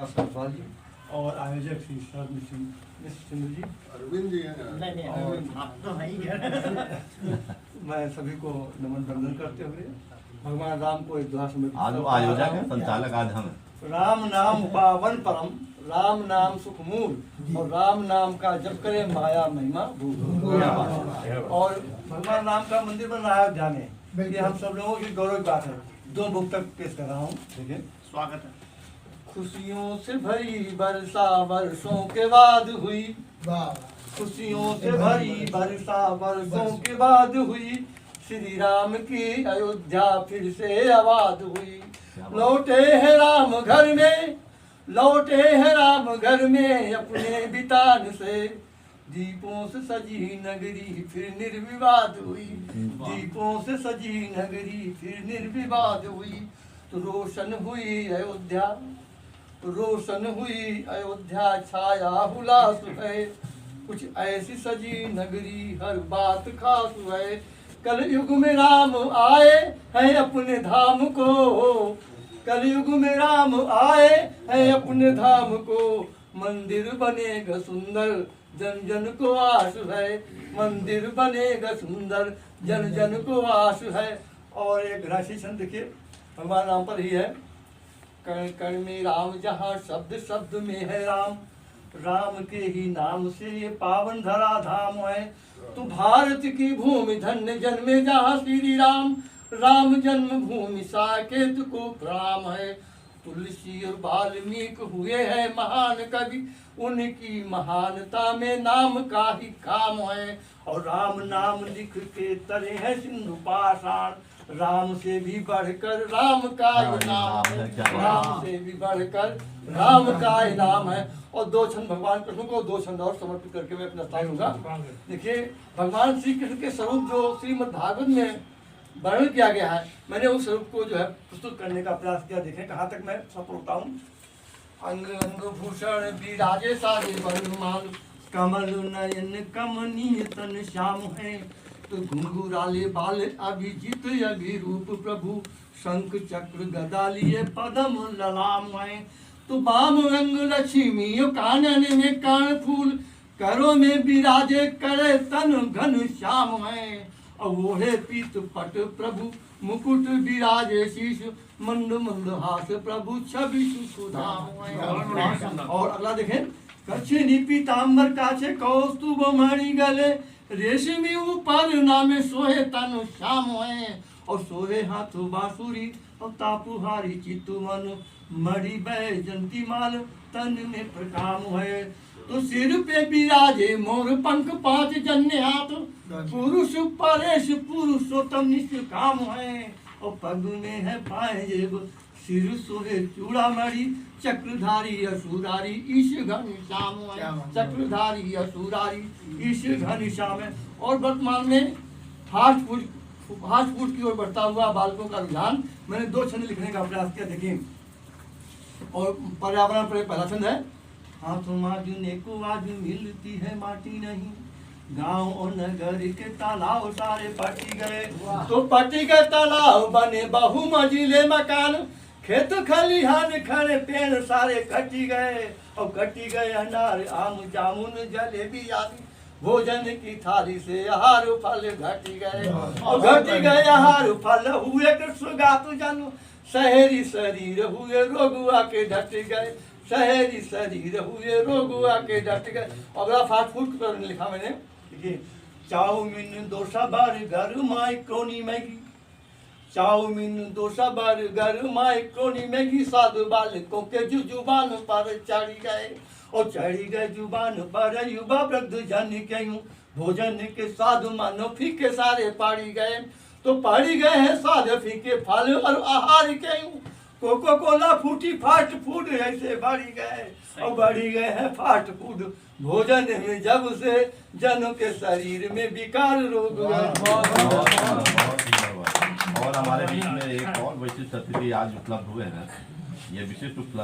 सतपाल जी और आयोजक श्री शरद मिश्र जी, अरविंद जी हैं। नहीं आप तो हैं ही। मैं सभी को नमन वंदन करते हुए भगवान राम को एक दुआ समर्पित आज वो आयोजक है, संचालक आज हम हैं। राम नाम पावन परम, राम नाम सुख मूल और राम नाम का जप करे माया महिमा भूल। और भगवान राम का मंदिर बन रहा है अयोध्या में, ये हम सब लोगों की गौरव की बात है। दो बुक तक पेश कर रहा हूँ, देखिए। स्वागत है। खुशियों से भरी बरसा वर्षों के बाद हुई, खुशियों से भरी बरसा वर्षों के बाद हुई, श्री राम की अयोध्या फिर से आबाद हुई। लौटे हैं राम घर में, लौटे हैं राम घर में अपने बितान से, दीपों से सजी नगरी फिर निर्विवाद हुई, दीपों से सजी नगरी फिर निर्विवाद हुई। तो रोशन हुई अयोध्या, रोशन हुई अयोध्या, छाया हुलास है, कुछ ऐसी सजी नगरी हर बात खास है। कलयुग में राम आए हैं अपने धाम को, कलयुग में राम आए हैं अपने धाम को, मंदिर बनेगा सुंदर जन जन को आस है, मंदिर बनेगा सुंदर जन जन को आस है। और एक राशि छंद देखिए, भगवान राम पर ही है। कण कण में राम जहाँ शब्द शब्द में है राम, राम के ही नाम से ये पावन धरा धाम है। तो भारत की भूमि धन्य जन्मे जहाँ श्री राम, राम जन्म भूमि साकेत को प्रणाम है। तुलसी और वाल्मीकि हुए हैं महान कवि, उनकी महानता में नाम का ही काम है। और राम नाम लिख के तरे हैं सिंधु पाषाण, राम से भी बढ़कर राम का नाम है, राम से भी बढ़कर राम का नाम है। और दो छंद भगवान कृष्ण को, दो छंद और समर्पित करके मैं अपना स्थान लूंगा। देखिए, भगवान श्री कृष्ण के स्वरूप जो श्रीमद् भागवत में वर्णन किया गया है, मैंने उस स्वरूप को जो है प्रस्तुत करने का प्रयास किया। देखें कहाँ तक मैं सफल होता हूँ। अंग अंग भूषण विराजे सारे वर्णमाल, कमल नयन कमनीय तन श्याम है। तो घुंघराले बाल अभिजीत अभिरूप प्रभु, शंख चक्र गदा लिए पदम ललाम है। तो बाम अंग लक्ष्मी कानन में कान फूल, करों में विराजे करे तन घन श्याम है। और ओढ़े पीत पट प्रभु मुकुट विराजे शीश, मंद मंद हास प्रभु छवि सुधाम है। और अगला देखें, कच्छिनी पीताम्बर काछे कौस्तुभ मणि गले, रेशमी ऊपर नामे सोहे तन श्याम है। और सोहे हाथ बांसुरी और तापुहारी चित्तु मन, मणि बैजंती माल तन में प्रकाम है। तो सिर पे विराजे मोर पंख पांच जन्य हाथ, पुरुष परेश पुरुषोत्तम निष्काम है। और पग में है पायजेब सिर सोहे चूड़ामणि, चक्रधारी असुरारी ईश घनश्याम है, चक्रधारी असुरारी ईश घनश्याम है। और वर्तमान में फास्ट फूड की ओर बढ़ता हुआ बालकों का रुझान, मैंने दो छंद लिखने का प्रयास किया। देखिए, और पर्यावरण पर पहला छंद है। हाथों माजुने को आज मिलती है माटी नहीं, गांव और नगर के तालाब सारे पटी गए। तो पटी गए तालाब बने बहु मंजिले मकान, खेत खलिहान खड़े पेड़ सारे कटी गए। और कटी गए अनार आम जामुन जलेबी आदि, भोजन की थाली से आहार फल घटी गए। और घटी गए आहार फल हुए कृष्णगात जन्म, शहरी शरीर हुए रोगुआ के ढट गए, शहरी शरीर हुए रोगुआ के ढट गए। अगला फास्ट फूड पर लिखा मैंने, देखिए, chowmein dosa burger macaroni Maggi, chowmein dosa burger macaroni Maggi, साधु बालकों के जुबान पर चढ़ गए। और चढ़ी गए जुबान पर युवा वृद्ध जन के यूं, भोजन के साधु मानो फीके सारे पाड़ी गए। तो पाड़ी गए हैं साधु फीके फल और आहार के यूं, कोको कोला फूटी फास्ट फूड ऐसे बढ़ी गए। और बढ़ी गए हैं फास्ट फूड भोजन में जब से जनों के शरीर में विकार रोग। और हमारे बीच में एक और विशिष्ट अतिथि आज उपलब्ध हुए हैं। ये विशिष्ट उपलब्ध